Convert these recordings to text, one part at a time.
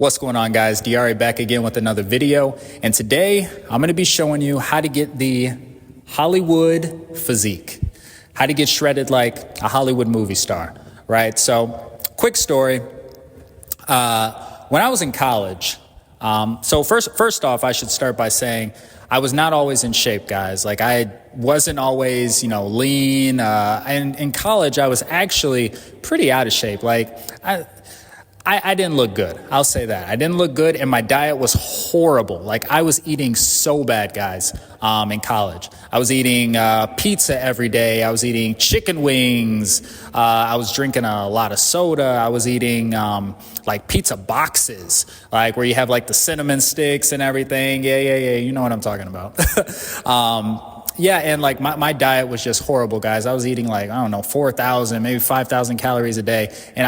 What's going on, guys? Diari back again with another video, and today I'm going to be showing you how to get the Hollywood physique, how to get shredded like a Hollywood movie star, right? So, quick story. When I was in college, so first off, I should start by saying I was not always in shape, guys. Like, I wasn't always, lean. And in college, I was actually pretty out of shape. Like, I didn't look good. I'll say that. I didn't look good, and my diet was horrible. Like, I was eating so bad, guys, in college. I was eating pizza every day. I was eating chicken wings. I was drinking a lot of soda. I was eating like pizza boxes, like where you have like the cinnamon sticks and everything. Yeah. You know what I'm talking about. Yeah, and like my diet was just horrible, guys. I was eating like, 4,000, maybe 5,000 calories a day, and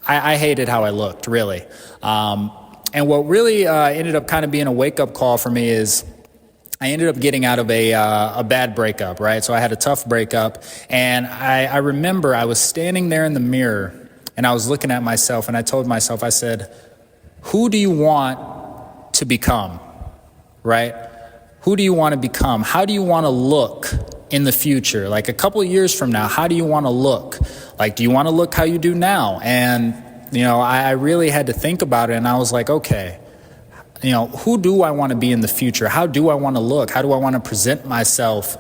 I hated how I looked, really. And what really ended up kind of being a wake-up call for me is I ended up getting out of a bad breakup, right? So I had a tough breakup, and I remember I was standing there in the mirror, and I was looking at myself, and I told myself, I said, who do you want to become, right? Who do you want to become? How do you want to look in the future? Like a couple of years from now, how do you want to look? Like, do you want to look how you do now? And, I really had to think about it, and I was like, okay, who do I want to be in the future? How do I want to look? How do I want to present myself,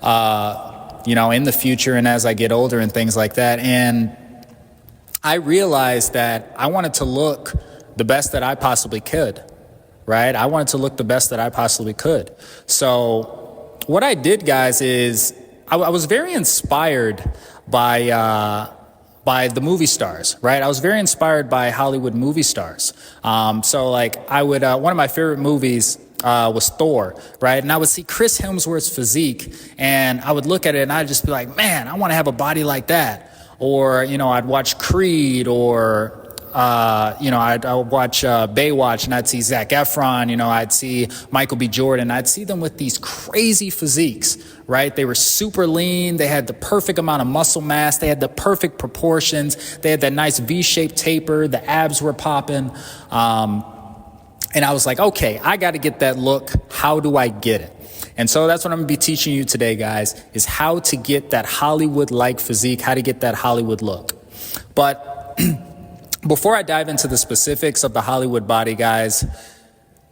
in the future and as I get older and things like that? And I realized that I wanted to look the best that I possibly could, right? I wanted to look the best that I possibly could. So what I did, guys, is I was very inspired by the movie stars, right? I was very inspired by Hollywood movie stars. So like I would, one of my favorite movies was Thor, right? And I would see Chris Hemsworth's physique, and I would look at it and I'd just be like, man, I want to have a body like that. Or, I'd watch Creed, or I'd watch Baywatch, and I'd see Zac Efron, I'd see Michael B. Jordan. I'd see them with these crazy physiques, right? They were super lean. They had the perfect amount of muscle mass. They had the perfect proportions. They had that nice V-shaped taper. The abs were popping. And I was like, okay, I got to get that look. How do I get it? And so that's what I'm going to be teaching you today, guys, is how to get that Hollywood-like physique, how to get that Hollywood look. But before I dive into the specifics of the Hollywood body, guys,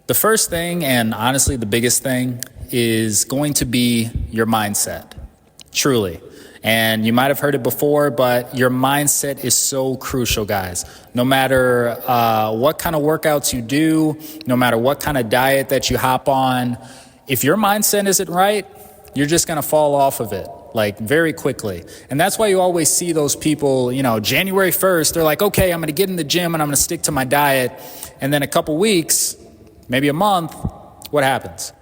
the first thing, and honestly the biggest thing, is going to be your mindset, truly. And you might have heard it before, but your mindset is so crucial, guys. No matter what kind of workouts you do, no matter what kind of diet that you hop on, if your mindset isn't right, you're just going to fall off of it, like, very quickly. And that's why you always see those people, January 1st, they're like, okay, I'm going to get in the gym and I'm going to stick to my diet. And then a couple weeks, maybe a month, what happens?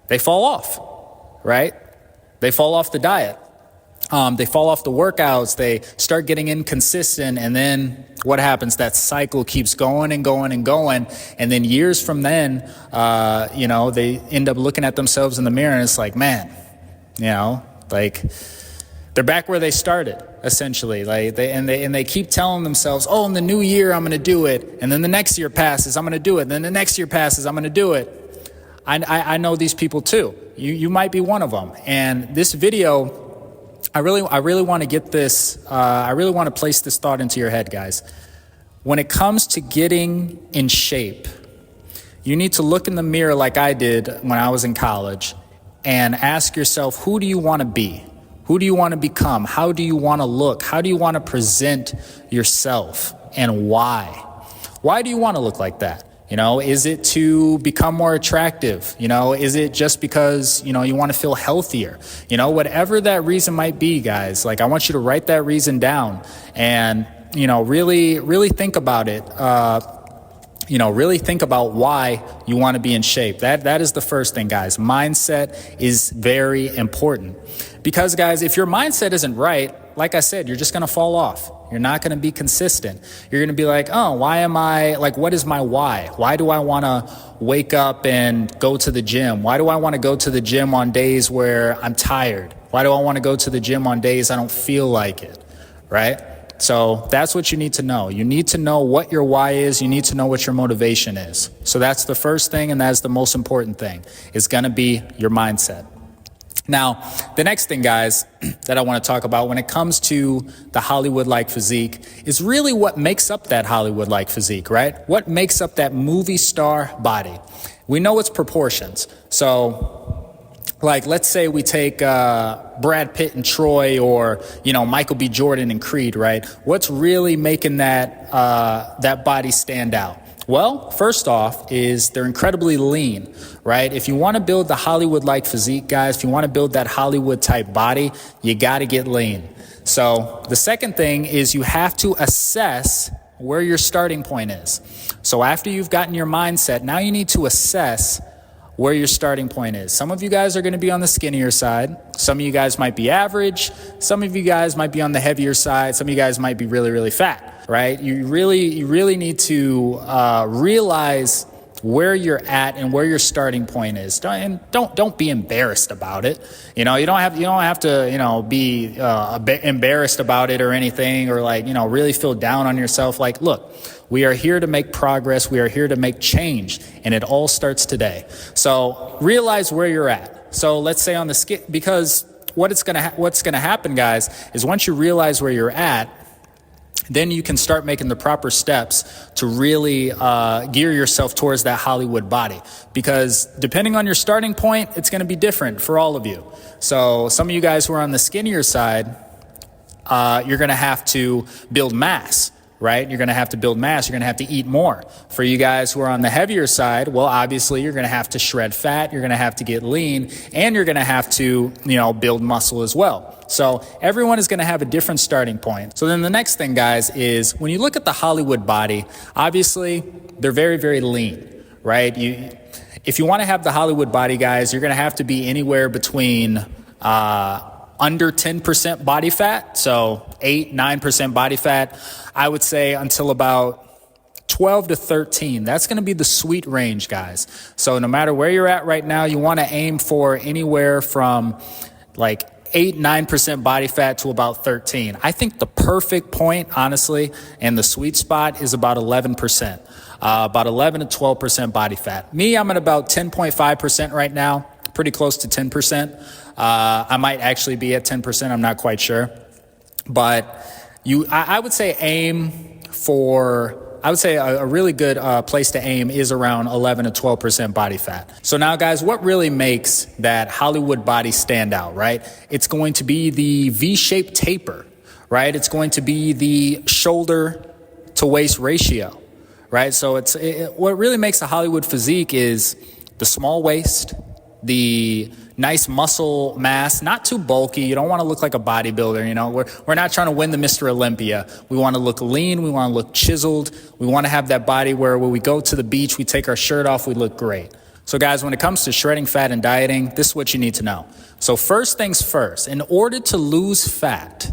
They fall off, right? They fall off the diet. They fall off the workouts. They start getting inconsistent. And then what happens? That cycle keeps going and going and going. And then years from then, they end up looking at themselves in the mirror and it's like, man, like they're back where they started, essentially. Like they keep telling themselves, oh, in the new year, I'm going to do it. And then the next year passes, I'm going to do it. And then the next year passes, I'm going to do it. I know these people too. You might be one of them. And this video, I really want to get this, I really want to place this thought into your head, guys. When it comes to getting in shape, you need to look in the mirror like I did when I was in college and ask yourself, who do you want to be? Who do you want to become? How do you want to look? How do you want to present yourself, and why? Why do you want to look like that? Is it to become more attractive? Is it just because, you want to feel healthier? Whatever that reason might be, guys, like, I want you to write that reason down and, really think about it. Really think about why you want to be in shape. That is the first thing, guys. Mindset is very important because, guys, if your mindset isn't right, like I said, you're just going to fall off. You're not going to be consistent. You're going to be like, oh, what is my why? Why do I want to wake up and go to the gym? Why do I want to go to the gym on days where I'm tired? Why do I want to go to the gym on days I don't feel like it? Right? So that's what you need to know. You need to know what your why is. You need to know what your motivation is. So that's the first thing, and that's the most important thing. It's going to be your mindset. Now, the next thing, guys, that I want to talk about when it comes to the Hollywood-like physique is really what makes up that Hollywood-like physique, right? What makes up that movie star body? We know it's proportions. So, like, let's say we take Brad Pitt and Troy, or, Michael B. Jordan and Creed, right? What's really making that body stand out? Well, first off is they're incredibly lean, right? If you want to build the Hollywood-like physique, guys, if you want to build that Hollywood-type body, you got to get lean. So the second thing is you have to assess where your starting point is. So after you've gotten your mindset, now you need to assess where your starting point is. Some of you guys are going to be on the skinnier side. Some of you guys might be average. Some of you guys might be on the heavier side. Some of you guys might be really, really fat, right? You really need to realize where you're at and where your starting point is. Don't be embarrassed about it. You don't have to be embarrassed about it or anything, or really feel down on yourself. Like, look, we are here to make progress. We are here to make change, and it all starts today. So realize where you're at. So let's say on the skin, because what's going to happen, guys, is once you realize where you're at, then you can start making the proper steps to really gear yourself towards that Hollywood body. Because depending on your starting point, it's going to be different for all of you. So some of you guys who are on the skinnier side, you're going to have to build mass. Right? You're going to have to build mass. You're going to have to eat more. For you guys who are on the heavier side, well, obviously you're going to have to shred fat. You're going to have to get lean, and you're going to have to, build muscle as well. So everyone is going to have a different starting point. So then the next thing, guys, is when you look at the Hollywood body, obviously they're very, very lean, right? If you want to have the Hollywood body, guys, you're going to have to be anywhere between, under 10% body fat, so 8-9% body fat. I would say until about 12 to 13. That's going to be the sweet range, guys. So no matter where you're at right now, you want to aim for anywhere from 8-9% body fat to about 13. I think the perfect point, honestly, and the sweet spot is about 11%, about 11 to 12% body fat. Me, I'm at about 10.5% right now, pretty close to 10%. I might actually be at 10%. I'm not quite sure. But I would say a really good place to aim is around 11 to 12% body fat. So now, guys, what really makes that Hollywood body stand out, right? It's going to be the V-shaped taper, right? It's going to be the shoulder to waist ratio, right? So what really makes a Hollywood physique is the small waist, the nice muscle mass, not too bulky. You don't want to look like a bodybuilder. We're not trying to win the Mr. Olympia. We want to look lean. We want to look chiseled. We want to have that body where when we go to the beach, we take our shirt off, we look great. So guys, when it comes to shredding fat and dieting, this is what you need to know. So first things first, in order to lose fat,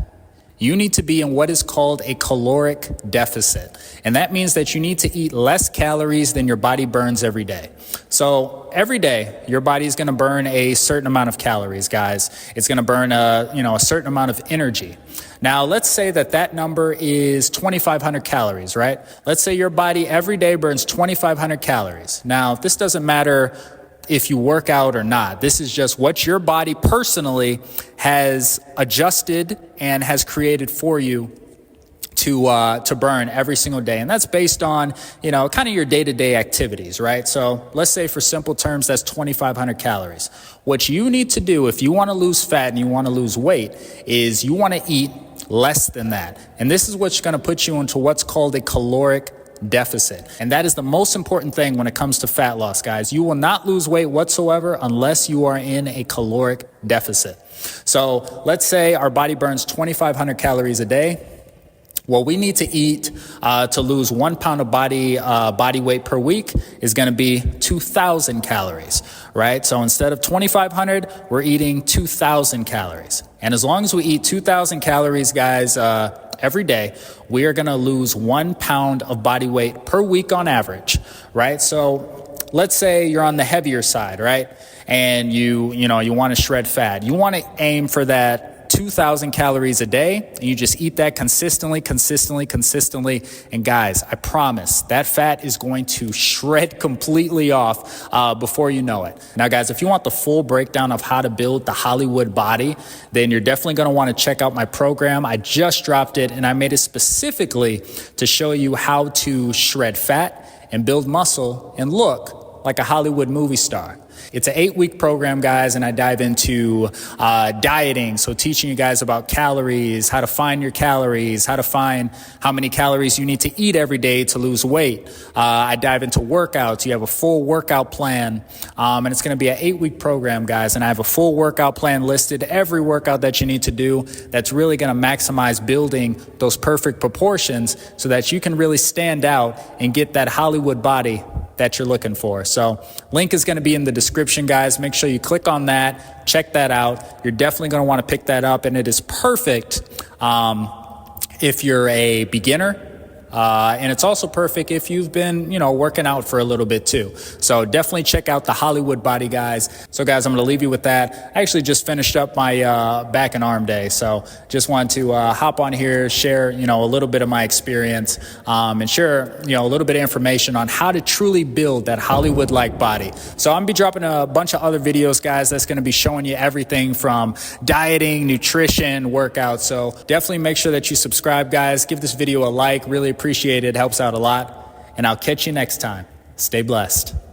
you need to be in what is called a caloric deficit. And that means that you need to eat less calories than your body burns every day. So every day, your body is going to burn a certain amount of calories, guys. It's going to burn a certain amount of energy. Now, let's say that number is 2,500 calories, right? Let's say your body every day burns 2,500 calories. Now, this doesn't matter if you work out or not. This is just what your body personally has adjusted and has created for you to burn every single day. And that's based on, kind of your day-to-day activities, right? So let's say for simple terms, that's 2,500 calories. What you need to do if you want to lose fat and you want to lose weight is you want to eat less than that. And this is what's going to put you into what's called a caloric deficit. And that is the most important thing when it comes to fat loss, guys. You will not lose weight whatsoever unless you are in a caloric deficit. So let's say our body burns 2,500 calories a day. What we need to eat to lose 1 pound of body weight per week is going to be 2,000 calories, right? So instead of 2,500, we're eating 2,000 calories. And as long as we eat 2,000 calories, guys, every day, we are going to lose 1 pound of body weight per week on average, right? So let's say you're on the heavier side, right? And you want to shred fat. You want to aim for that 2,000 calories a day, and you just eat that consistently. And guys, I promise that fat is going to shred completely off before you know it. Now guys, if you want the full breakdown of how to build the Hollywood body, then you're definitely going to want to check out my program. I just dropped it, and I made it specifically to show you how to shred fat and build muscle and look like a Hollywood movie star. It's an 8-week program, guys, and I dive into dieting, so teaching you guys about calories, how to find your calories, how to find how many calories you need to eat every day to lose weight. I dive into workouts. You have a full workout plan, and it's going to be an 8-week program, guys, and I have a full workout plan listed, every workout that you need to do that's really going to maximize building those perfect proportions so that you can really stand out and get that Hollywood body that you're looking for. So link is going to be in the description, guys. Make sure you click on that, check that out. You're definitely going to want to pick that up, and it is perfect if you're a beginner. And it's also perfect if you've been, working out for a little bit too. So definitely check out the Hollywood body, guys. So guys, I'm going to leave you with that. I actually just finished up my back and arm day. So just wanted to hop on here, share, a little bit of my experience, and share, a little bit of information on how to truly build that Hollywood-like body. So I'm going to be dropping a bunch of other videos, guys, that's going to be showing you everything from dieting, nutrition, workouts. So definitely make sure that you subscribe, guys. Give this video a like. Really appreciate it. Helps out a lot. And I'll catch you next time. Stay blessed.